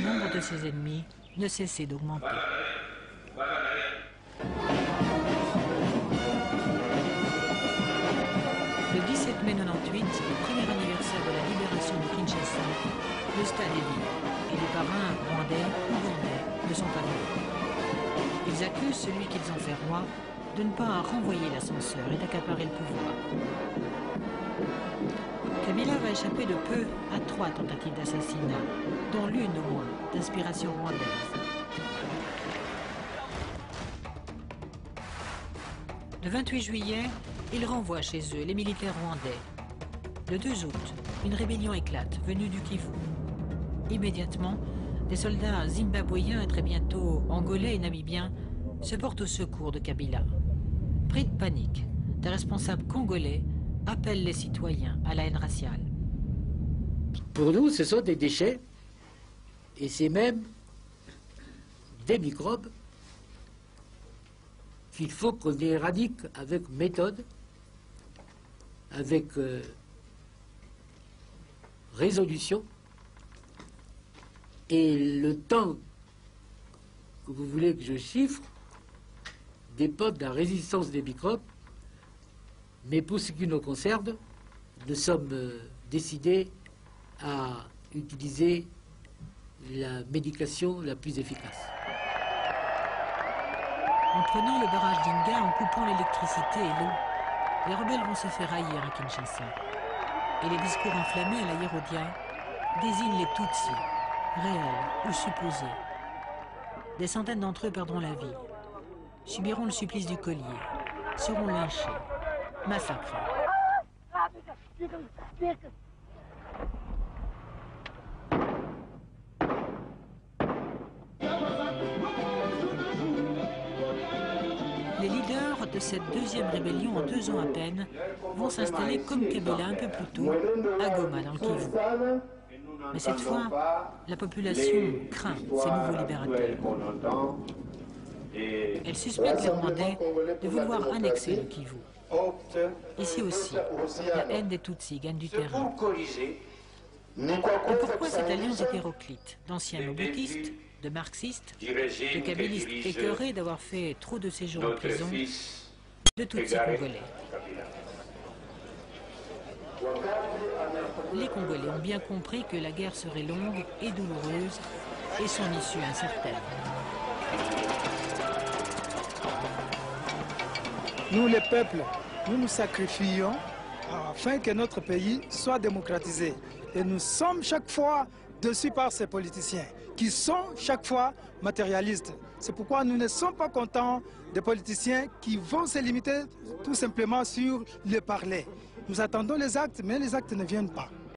nombre de ses ennemis ne cessait d'augmenter. Le 17 mai 98, premier anniversaire de la libération de Kinshasa, le stade est vide et les parrains rwandais ou ougandais ne sont pas venus. Ils accusent celui qu'ils ont fait roi de ne pas renvoyer l'ascenseur et d'accaparer le pouvoir. Kabila va échapper de peu à 3 tentatives d'assassinat, dont l'une au moins d'inspiration rwandaise. Le 28 juillet, ils renvoient chez eux les militaires rwandais. Le 2 août, une rébellion éclate, venue du Kivu. Immédiatement, des soldats zimbabwéens et très bientôt angolais et namibiens se portent au secours de Kabila. Pris de panique, des responsables congolais appellent les citoyens à la haine raciale. Pour nous, ce sont des déchets, et c'est même des microbes qu'il faut qu'on éradique avec méthode, avec résolution, et le temps que vous voulez que je chiffre dépend de la résistance des microbes, mais pour ce qui nous concerne, nous sommes décidés à utiliser la médication la plus efficace. En prenant le barrage d'Inga, en coupant l'électricité et l'eau, les rebelles vont se faire haïr à Kinshasa. Et les discours enflammés à la Yerodia désignent les Tutsis, réels ou supposés. Des centaines d'entre eux perdront la vie, subiront le supplice du collier, seront lynchés, massacrés. Les leaders de cette deuxième rébellion en 2 ans à peine vont s'installer comme Kabila un peu plus tôt à Goma dans le Kivu. Mais cette fois, la population craint ces nouveaux libérateurs. Elle suspecte les Rwandais de vouloir annexer le Kivu. Ici aussi, la haine des Tutsis gagne du terrain. Et pourquoi cette alliance hétéroclite d'anciens mobutistes, de marxistes, de kabylistes écœurés d'avoir fait trop de séjours en prison, de Tutsis congolais? Les Congolais ont bien compris que la guerre serait longue et douloureuse et son issue incertaine. Nous, les peuples, nous nous sacrifions afin que notre pays soit démocratisé. Et nous sommes chaque fois dessus par ces politiciens qui sont chaque fois matérialistes. C'est pourquoi nous ne sommes pas contents des politiciens qui vont se limiter tout simplement sur le parler. Nous attendons les actes, mais les actes ne viennent pas.